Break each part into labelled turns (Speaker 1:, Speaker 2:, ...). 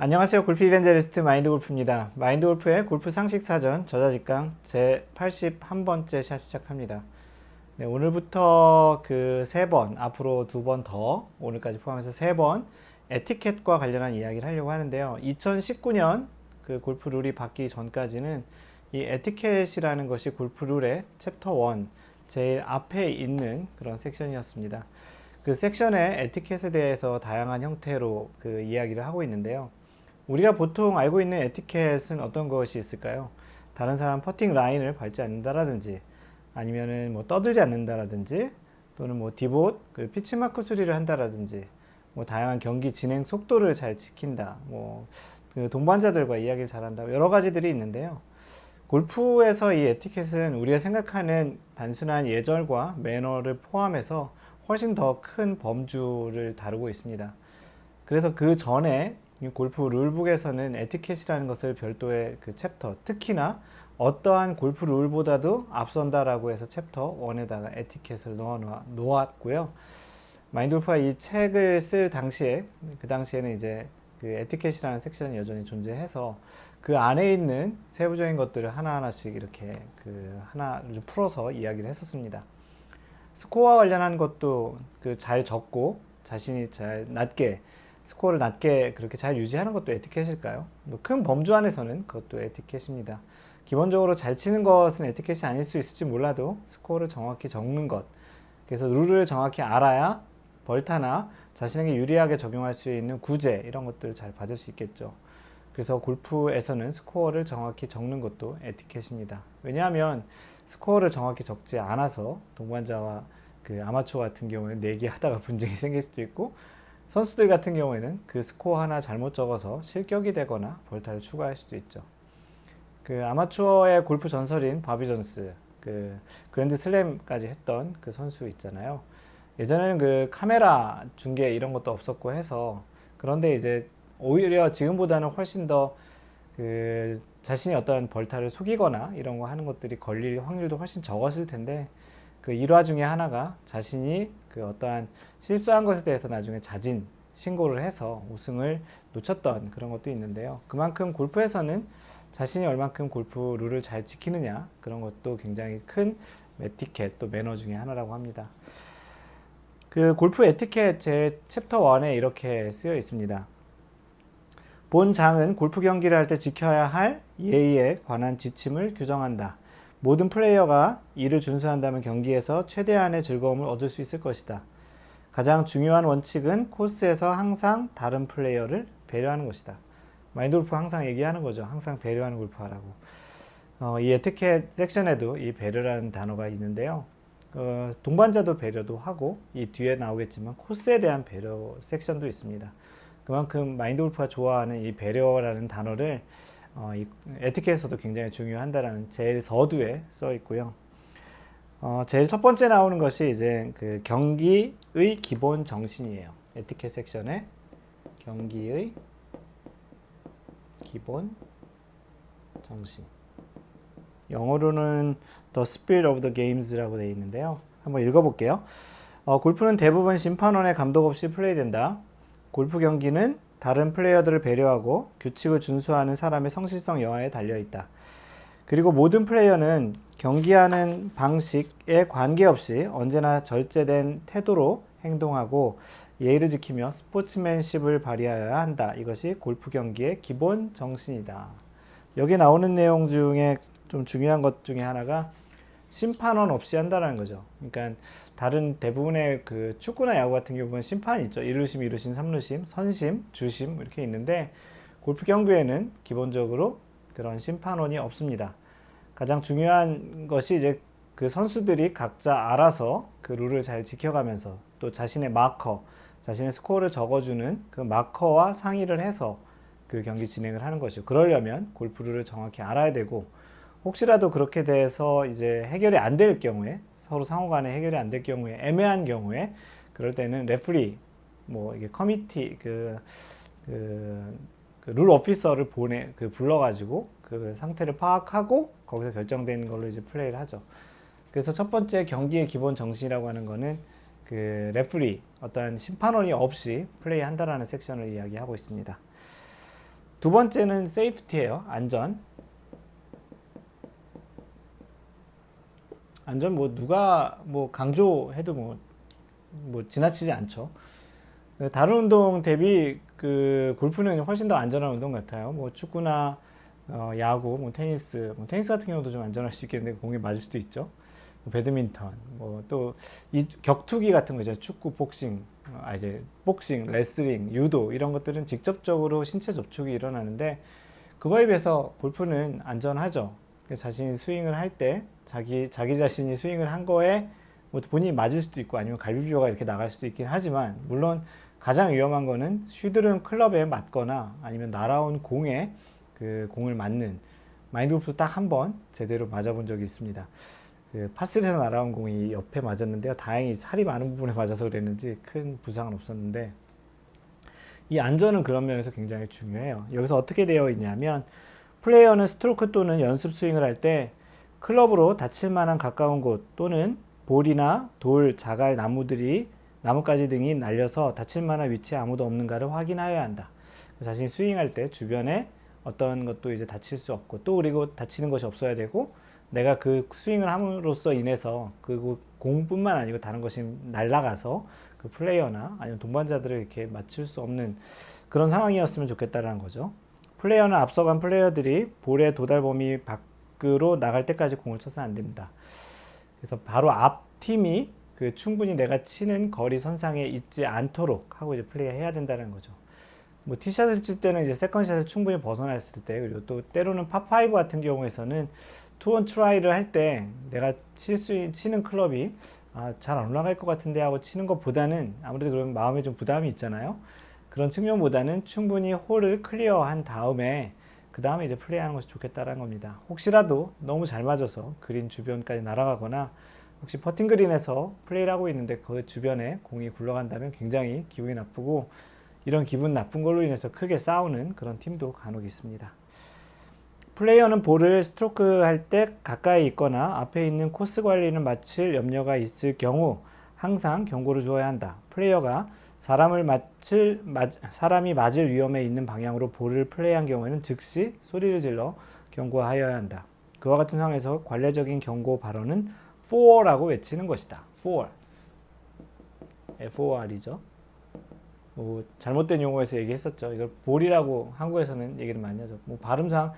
Speaker 1: 안녕하세요. 골프 이벤저리스트 마인드골프입니다. 마인드골프의 골프 상식사전 저자직강 제81번째 샷 시작합니다. 네, 오늘부터 그 3번, 앞으로 2번 더, 오늘까지 포함해서 3번 에티켓과 관련한 이야기를 하려고 하는데요. 2019년 그 골프 룰이 바뀌기 전까지는 이 에티켓이라는 것이 골프 룰의 챕터 1 제일 앞에 있는 그런 섹션이었습니다. 그 섹션의 에티켓에 대해서 다양한 형태로 그 이야기를 하고 있는데요. 우리가 보통 알고 있는 에티켓은 어떤 것이 있을까요? 다른 사람 퍼팅 라인을 밟지 않는다라든지, 아니면은 뭐 떠들지 않는다라든지, 또는 뭐 디봇, 그 피치 마크 수리를 한다라든지, 뭐 다양한 경기 진행 속도를 잘 지킨다, 뭐그 동반자들과 이야기를 잘한다, 여러 가지들이 있는데요. 골프에서 이 에티켓은 우리가 생각하는 단순한 예절과 매너를 포함해서 훨씬 더 큰 범주를 다루고 있습니다. 그래서 그 전에 골프 룰북에서는 에티켓이라는 것을 별도의 그 챕터, 특히나 어떠한 골프 룰보다도 앞선다라고 해서 챕터 1에다가 에티켓을 놓았고요. 마인드골프가 이 책을 쓸 당시에, 그 당시에는 이제 그 에티켓이라는 섹션이 여전히 존재해서 그 안에 있는 세부적인 것들을 하나하나씩 이렇게 그 하나를 풀어서 이야기를 했었습니다. 스코어와 관련한 것도 그 잘 적고 자신이 잘 낮게 스코어를 낮게 그렇게 잘 유지하는 것도 에티켓일까요? 큰 범주 안에서는 그것도 에티켓입니다. 기본적으로 잘 치는 것은 에티켓이 아닐 수 있을지 몰라도 스코어를 정확히 적는 것, 그래서 룰을 정확히 알아야 벌타나 자신에게 유리하게 적용할 수 있는 구제 이런 것들을 잘 받을 수 있겠죠. 그래서 골프에서는 스코어를 정확히 적는 것도 에티켓입니다. 왜냐하면 스코어를 정확히 적지 않아서 동반자와 그 아마추어 같은 경우에는 내기하다가 분쟁이 생길 수도 있고, 선수들 같은 경우에는 그 스코어 하나 잘못 적어서 실격이 되거나 벌타를 추가할 수도 있죠. 그 아마추어의 골프 전설인 바비 존스, 그 그랜드 슬램까지 했던 그 선수 있잖아요. 예전에는 그 카메라 중계 이런 것도 없었고 해서, 그런데 이제 오히려 지금보다는 훨씬 더 그 자신이 어떤 벌타를 속이거나 이런 거 하는 것들이 걸릴 확률도 훨씬 적었을 텐데, 그 일화 중에 하나가 자신이 그 어떠한 실수한 것에 대해서 나중에 자진 신고를 해서 우승을 놓쳤던 그런 것도 있는데요. 그만큼 골프에서는 자신이 얼만큼 골프 룰을 잘 지키느냐, 그런 것도 굉장히 큰 에티켓 또 매너 중에 하나라고 합니다. 그 골프 에티켓 제 챕터 1에 이렇게 쓰여 있습니다. 본 장은 골프 경기를 할 때 지켜야 할 예의에 관한 지침을 규정한다. 모든 플레이어가 이를 준수한다면 경기에서 최대한의 즐거움을 얻을 수 있을 것이다. 가장 중요한 원칙은 코스에서 항상 다른 플레이어를 배려하는 것이다. 마인드골프 항상 얘기하는 거죠. 항상 배려하는 골프하라고. 이 에티켓 섹션에도 이 배려라는 단어가 있는데요. 동반자도 배려도 하고, 이 뒤에 나오겠지만 코스에 대한 배려 섹션도 있습니다. 그만큼 마인드골프가 좋아하는 이 배려라는 단어를 이 에티켓에서도 굉장히 중요한다라는 제일 서두에 써 있고요. 제일 첫 번째 나오는 것이 이제 그 경기의 기본 정신이에요. 에티켓 섹션에 경기의 기본 정신. 영어로는 The Spirit of the Games라고 되어 있는데요. 한번 읽어볼게요. 골프는 대부분 심판원의 감독 없이 플레이된다. 골프 경기는 다른 플레이어들을 배려하고 규칙을 준수하는 사람의 성실성 여하에 달려있다. 그리고 모든 플레이어는 경기하는 방식에 관계없이 언제나 절제된 태도로 행동하고 예의를 지키며 스포츠맨십을 발휘하여야 한다. 이것이 골프 경기의 기본 정신이다. 여기 나오는 내용 중에 좀 중요한 것 중에 하나가 심판원 없이 한다는 거죠. 그러니까 다른 대부분의 그 축구나 야구 같은 경우는 심판이 있죠. 1루심, 2루심, 3루심, 선심, 주심 이렇게 있는데, 골프 경기에는 기본적으로 그런 심판원이 없습니다. 가장 중요한 것이 이제 그 선수들이 각자 알아서 그 룰을 잘 지켜가면서 또 자신의 마커, 자신의 스코어를 적어주는 그 마커와 상의를 해서 그 경기 진행을 하는 것이죠. 그러려면 골프 룰을 정확히 알아야 되고, 혹시라도 그렇게 돼서 이제 해결이 안 될 경우에, 서로 상호 간에 해결이 안 될 경우에, 애매한 경우에, 그럴 때는 레프리, 뭐 이게 커미티 룰 오피서를 불러가지고 그 상태를 파악하고 거기서 결정된 걸로 이제 플레이를 하죠. 그래서 첫 번째 경기의 기본 정신이라고 하는 거는 그 레프리, 어떤 심판원이 없이 플레이한다라는 섹션을 이야기하고 있습니다. 두 번째는 세이프티예요. 안전. 안전 뭐 누가 뭐 강조해도 뭐 지나치지 않죠. 다른 운동 대비 그 골프는 훨씬 더 안전한 운동 같아요. 뭐 축구나 야구, 뭐 테니스 같은 경우도 좀 안전할 수 있겠는데 공이 맞을 수도 있죠. 뭐 배드민턴, 뭐 또 이 격투기 같은 거죠. 축구, 복싱, 이제 복싱, 레슬링, 유도 이런 것들은 직접적으로 신체 접촉이 일어나는데 그거에 비해서 골프는 안전하죠. 자신이 스윙을 할 때 자기 자신이 스윙을 한 거에 뭐 본인이 맞을 수도 있고 아니면 갈비뼈가 이렇게 나갈 수도 있긴 하지만 물론 가장 위험한 거는 휘두른 클럽에 맞거나 아니면 날아온 공에 그 공을 맞는 마인드 골프 딱 한 번 제대로 맞아본 적이 있습니다. 그 파3에서 날아온 공이 옆에 맞았는데요. 다행히 살이 많은 부분에 맞아서 그랬는지 큰 부상은 없었는데 이 안전은 그런 면에서 굉장히 중요해요. 여기서 어떻게 되어 있냐면 플레이어는 스트로크 또는 연습 스윙을 할 때 클럽으로 다칠 만한 가까운 곳 또는 볼이나 돌, 자갈, 나뭇가지 등이 날려서 다칠 만한 위치에 아무도 없는가를 확인하여야 한다. 자신이 스윙할 때 주변에 어떤 것도 이제 다칠 수 없고 또 그리고 다치는 것이 없어야 되고 내가 그 스윙을 함으로써 인해서 그 공뿐만 아니고 다른 것이 날아가서 그 플레이어나 아니면 동반자들을 이렇게 맞출 수 없는 그런 상황이었으면 좋겠다라는 거죠. 플레이어는 앞서간 플레이어들이 볼의 도달 범위 밖으로 나갈 때까지 공을 쳐서는 안 됩니다. 그래서 바로 앞 팀이 그 충분히 내가 치는 거리 선상에 있지 않도록 하고 이제 플레이해야 된다는 거죠. 뭐 티샷을 칠 때는 이제 세컨샷을 충분히 벗어났을 때 그리고 또 때로는 파5 같은 경우에서는 투원 트라이를 할 때 내가 치는 클럽이 잘 안 올라갈 것 같은데 하고 치는 것보다는 아무래도 그러면 마음에 좀 부담이 있잖아요. 그런 측면보다는 충분히 홀을 클리어한 다음에 그 다음에 이제 플레이하는 것이 좋겠다라는 겁니다. 혹시라도 너무 잘 맞아서 그린 주변까지 날아가거나 혹시 퍼팅 그린에서 플레이를 하고 있는데 그 주변에 공이 굴러간다면 굉장히 기분이 나쁘고 이런 기분 나쁜 걸로 인해서 크게 싸우는 그런 팀도 간혹 있습니다. 플레이어는 볼을 스트로크 할 때 가까이 있거나 앞에 있는 코스 관리를 마칠 염려가 있을 경우 항상 경고를 주어야 한다. 플레이어가 사람이 맞을 위험에 있는 방향으로 볼을 플레이한 경우에는 즉시 소리를 질러 경고하여야 한다. 그와 같은 상황에서 관례적인 경고 발언은 for라고 외치는 것이다. for. FOR이죠. 뭐 잘못된 용어에서 얘기했었죠. 이걸 볼이라고 한국에서는 얘기를 많이 하죠. 뭐 발음상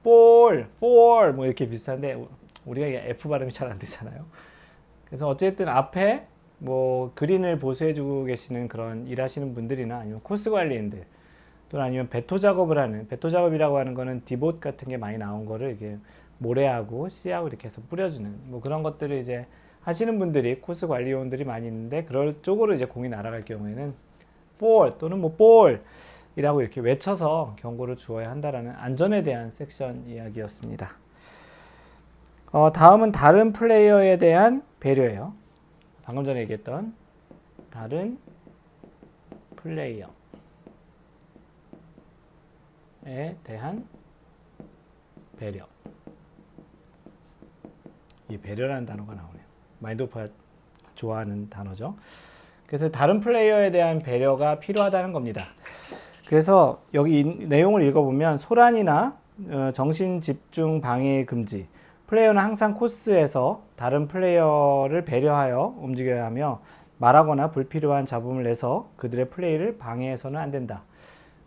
Speaker 1: 볼, for 뭐 이렇게 비슷한데 우리가 F 발음이 잘 안 되잖아요. 그래서 어쨌든 앞에 뭐 그린을 보수해주고 계시는 그런 일하시는 분들이나 아니면 코스 관리인들 또는 아니면 배토 작업이라고 하는 거는 디봇 같은 게 많이 나온 거를 이게 모래하고 씨하고 이렇게 해서 뿌려주는 뭐 그런 것들을 이제 하시는 분들이 코스 관리요원들이 많이 있는데 그럴 쪽으로 이제 공이 날아갈 경우에는 볼 또는 뭐 볼이라고 이렇게 외쳐서 경고를 주어야 한다라는 안전에 대한 섹션 이야기였습니다. 다음은 다른 플레이어에 대한 배려예요. 방금 전에 얘기했던 다른 플레이어에 대한 배려. 이 배려라는 단어가 나오네요. 마인드 오프가 좋아하는 단어죠. 그래서 다른 플레이어에 대한 배려가 필요하다는 겁니다. 그래서 여기 내용을 읽어보면 소란이나 정신 집중 방해 금지. 플레이어는 항상 코스에서 다른 플레이어를 배려하여 움직여야 하며 말하거나 불필요한 잡음을 내서 그들의 플레이를 방해해서는 안 된다.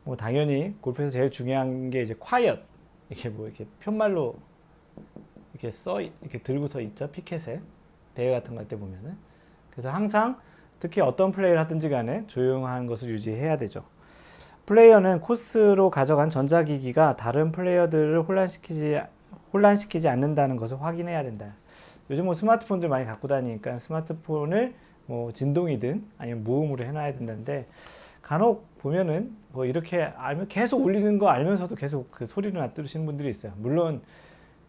Speaker 1: 뭐 당연히 골프에서 제일 중요한 게 이제 quiet. 이게 뭐 이렇게 편말로 이렇게 들고 서 있죠. 피켓에 대회 같은 거 할 때 보면은. 그래서 항상 특히 어떤 플레이를 하든지 간에 조용한 것을 유지해야 되죠. 플레이어는 코스로 가져간 전자기기가 다른 플레이어들을 혼란시키지 않는다는 것을 확인해야 된다. 요즘 뭐 스마트폰들 많이 갖고 다니니까 스마트폰을 뭐 진동이든 아니면 무음으로 해놔야 된다는데 간혹 보면은 뭐 이렇게 알면 계속 울리는 거 알면서도 계속 그 소리를 안 들으시는 분들이 있어요. 물론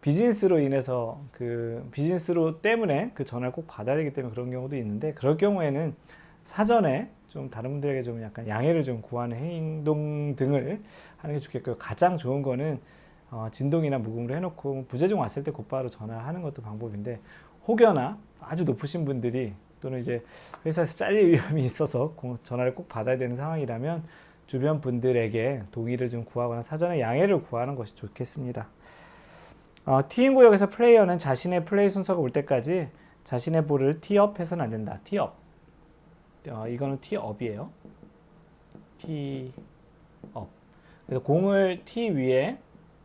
Speaker 1: 비즈니스로 인해서 그 비즈니스로 때문에 그 전화를 꼭 받아야 되기 때문에 그런 경우도 있는데 그럴 경우에는 사전에 좀 다른 분들에게 좀 약간 양해를 좀 구하는 행동 등을 하는 게 좋겠고요. 가장 좋은 거는 진동이나 무음으로 해놓고 부재중 왔을 때 곧바로 전화하는 것도 방법인데 혹여나 아주 높으신 분들이 또는 이제 회사에서 잘릴 위험이 있어서 전화를 꼭 받아야 되는 상황이라면 주변 분들에게 동의를 좀 구하거나 사전에 양해를 구하는 것이 좋겠습니다. 티인 구역에서 플레이어는 자신의 플레이 순서가 올 때까지 자신의 볼을 티업 해서는 안 된다. 티업. 이거는 티업이에요. 티업. 그래서 공을 티 위에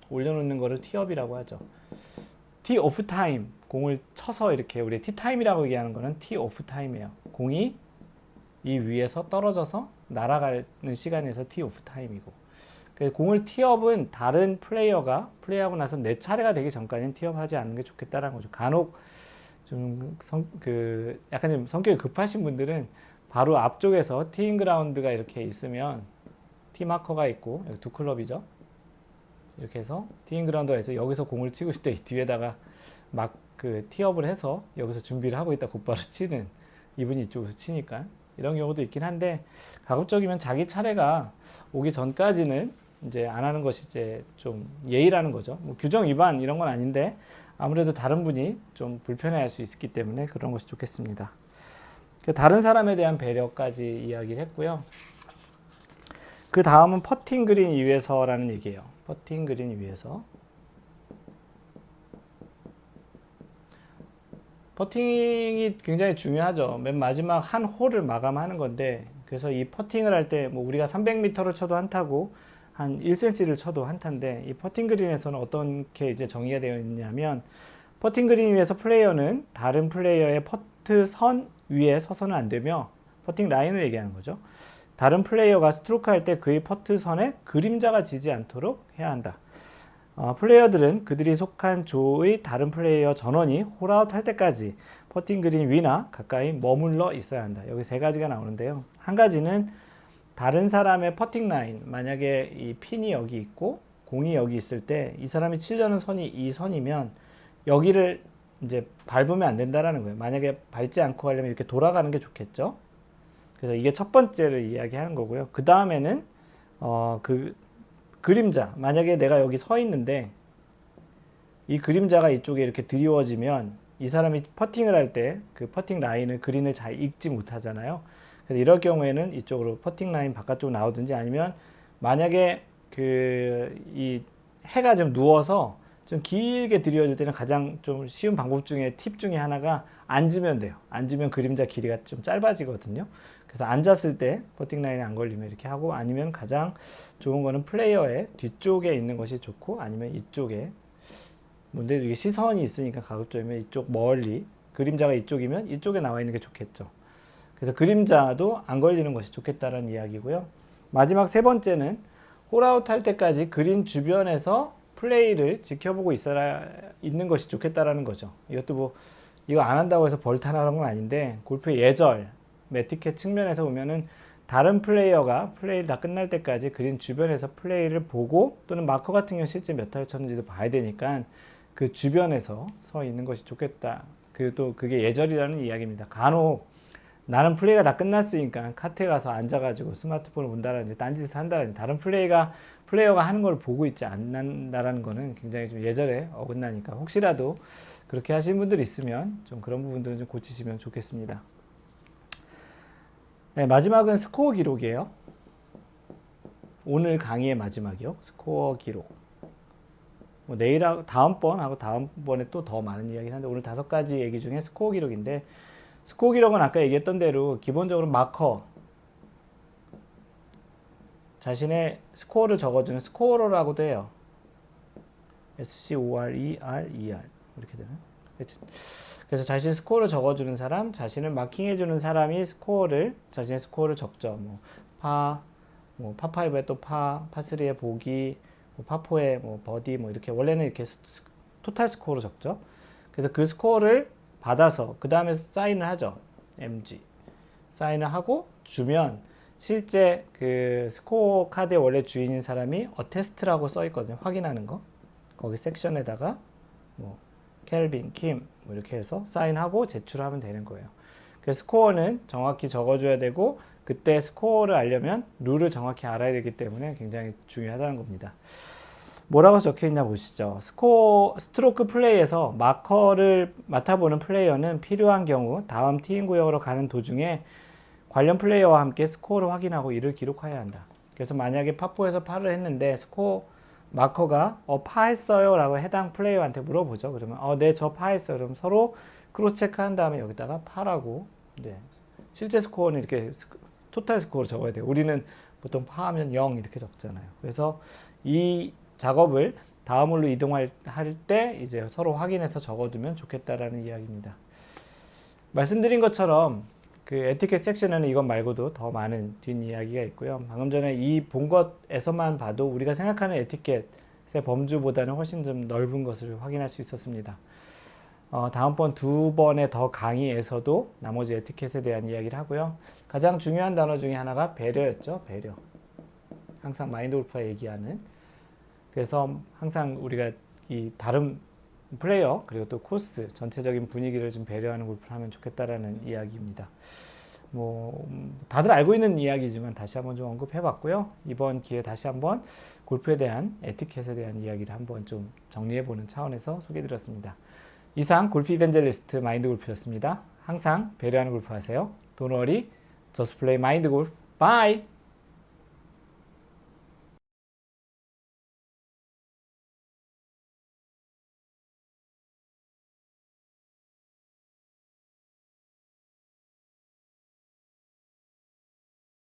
Speaker 1: 올려놓는 거를 티업이라고 하죠. 티 오프 타임. 공을 쳐서 이렇게 우리 티 타임이라고 얘기하는 거는 티 오프 타임이에요. 공이 이 위에서 떨어져서 날아가는 시간에서 티 오프 타임이고. 공을 티업은 다른 플레이어가 플레이하고 나서 내 차례가 되기 전까지는 티업하지 않는 게 좋겠다라는 거죠. 간혹 좀 약간 좀 성격이 급하신 분들은 바로 앞쪽에서 티잉 그라운드가 이렇게 있으면 티 마커가 있고 여기 두 클럽이죠. 이렇게 해서 티잉 그라운드가 있어 여기서 공을 치고 있을 때 뒤에다가 막 티업을 해서 여기서 준비를 하고 있다 곧바로 치는 이분이 이쪽에서 치니까 이런 경우도 있긴 한데 가급적이면 자기 차례가 오기 전까지는 이제 안 하는 것이 이제 좀 예의라는 거죠. 뭐 규정 위반 이런 건 아닌데 아무래도 다른 분이 좀 불편해할 수 있기 때문에 그런 것이 좋겠습니다. 다른 사람에 대한 배려까지 이야기를 했고요. 그 다음은 퍼팅 그린 위에서라는 얘기예요. 퍼팅 그린 위에서. 퍼팅이 굉장히 중요하죠. 맨 마지막 한 홀을 마감하는 건데, 그래서 이 퍼팅을 할 때 뭐 우리가 300m를 쳐도 한타고 한 1cm를 쳐도 한타인데, 이 퍼팅 그린에서는 어떻게 이제 정의가 되어 있냐면, 퍼팅 그린 위에서 플레이어는 다른 플레이어의 퍼트 선 위에 서서는 안 되며, 퍼팅 라인을 얘기하는 거죠. 다른 플레이어가 스트로크 할 때 그의 퍼트 선에 그림자가 지지 않도록 해야 한다. 플레이어들은 그들이 속한 조의 다른 플레이어 전원이 홀아웃 할 때까지 퍼팅 그린 위나 가까이 머물러 있어야 한다. 여기 세 가지가 나오는데요. 한 가지는 다른 사람의 퍼팅 라인, 만약에 이 핀이 여기 있고 공이 여기 있을 때 이 사람이 치려는 선이 이 선이면 여기를 이제 밟으면 안 된다라는 거예요. 만약에 밟지 않고 가려면 이렇게 돌아가는 게 좋겠죠. 그래서 이게 첫 번째를 이야기하는 거고요. 그 다음에는 그림자, 만약에 내가 여기 서 있는데 이 그림자가 이쪽에 이렇게 드리워지면 이 사람이 퍼팅을 할 때 그 퍼팅 라인을 그린을 잘 읽지 못하잖아요. 그래서 이럴 경우에는 이쪽으로 퍼팅 라인 바깥쪽으로 나오든지 아니면 만약에 이 해가 좀 누워서 좀 길게 드리워질 때는 가장 좀 쉬운 방법 중에 팁 중에 하나가 앉으면 돼요. 앉으면 그림자 길이가 좀 짧아지거든요. 그래서 앉았을 때 퍼팅 라인에 안 걸리면 이렇게 하고, 아니면 가장 좋은 거는 플레이어의 뒤쪽에 있는 것이 좋고, 아니면 이쪽에 근데 이게 시선이 있으니까 가급적이면 이쪽 멀리 그림자가 이쪽이면 이쪽에 나와 있는 게 좋겠죠. 그래서 그림자도 안 걸리는 것이 좋겠다는 이야기고요. 마지막 세 번째는 홀아웃 할 때까지 그린 주변에서 플레이를 지켜보고 있는 것이 좋겠다라는 거죠. 이것도 뭐 이거 안 한다고 해서 벌타나는 건 아닌데, 골프의 예절, 매티켓 측면에서 보면은 다른 플레이어가 플레이를 다 끝날 때까지 그린 주변에서 플레이를 보고, 또는 마커 같은 경우 실제 몇 타를 쳤는지도 봐야 되니까 그 주변에서 서 있는 것이 좋겠다. 또 그게 예절이라는 이야기입니다. 간혹 나는 플레이가 다 끝났으니까 카트에 가서 앉아가지고 스마트폰을 본다라든지 딴짓을 한다라든지 다른 플레이어가 하는 걸 보고 있지 않는다라는 거는 굉장히 좀 예절에 어긋나니까, 혹시라도 그렇게 하시는 분들이 있으면 좀 그런 부분들은 좀 고치시면 좋겠습니다. 네, 마지막은 스코어 기록이에요. 오늘 강의의 마지막이요. 스코어 기록. 뭐 내일하고 다음번에 또 더 많은 이야기를 하는데, 오늘 5가지 얘기 중에 스코어 기록인데, 스코어 기록은 아까 얘기했던 대로 기본적으로 마커, 자신의 스코어를 적어주는 스코어러라고도 해요. SCORERER 이렇게 되나요? 그래서 자신의 스코어를 적어주는 사람, 자신을 마킹해주는 사람이 자신의 스코어를 적죠. 파5에 또 파3에 보기, 파4에 버디, 이렇게 원래는 이렇게 토탈 스코어로 적죠. 그래서 그 스코어를 받아서 그 다음에 사인을 하죠. MG 사인을 하고 주면, 실제 그 스코어 카드의 원래 주인인 사람이 어테스트라고 써 있거든요. 확인하는 거. 거기 섹션에다가 켈빈, 킴 이렇게 해서 사인하고 제출하면 되는 거예요. 그래서 스코어는 정확히 적어줘야 되고, 그때 스코어를 알려면 룰을 정확히 알아야 되기 때문에 굉장히 중요하다는 겁니다. 뭐라고 적혀 있나 보시죠. 스트로크 플레이에서 마커를 맡아보는 플레이어는 필요한 경우 다음 티인 구역으로 가는 도중에 관련 플레이어와 함께 스코어를 확인하고 이를 기록해야 한다. 그래서 만약에 파4에서 파를 했는데 스코어 마커가 파했어요 라고 해당 플레이어한테 물어보죠. 그러면 네, 저 파했어요. 그럼 서로 크로스 체크한 다음에 여기다가 파라고, 네, 실제 스코어는 이렇게 토탈 스코어로 적어야 돼요. 우리는 보통 파하면 0 이렇게 적잖아요. 그래서 이 작업을 다음 홀로 이동할 때 이제 서로 확인해서 적어두면 좋겠다라는 이야기입니다. 말씀드린 것처럼 그 에티켓 섹션에는 이것 말고도 더 많은 뒷이야기가 있고요. 방금 전에 이 본 것에서만 봐도 우리가 생각하는 에티켓의 범주보다는 훨씬 좀 넓은 것을 확인할 수 있었습니다. 다음번 두 번의 더 강의에서도 나머지 에티켓에 대한 이야기를 하고요. 가장 중요한 단어 중에 하나가 배려였죠. 배려. 항상 마인드 골프가 얘기하는. 그래서 항상 우리가 이 다른 플레이어 그리고 또 코스 전체적인 분위기를 좀 배려하는 골프를 하면 좋겠다라는 이야기입니다. 다들 알고 있는 이야기지만 다시 한번 좀 언급해봤고요. 이번 기회에 다시 한번 골프에 대한 에티켓에 대한 이야기를 한번 좀 정리해보는 차원에서 소개해드렸습니다. 이상 골프 이벤젤리스트 마인드 골프였습니다. 항상 배려하는 골프 하세요. Don't worry, just play mind golf. Bye!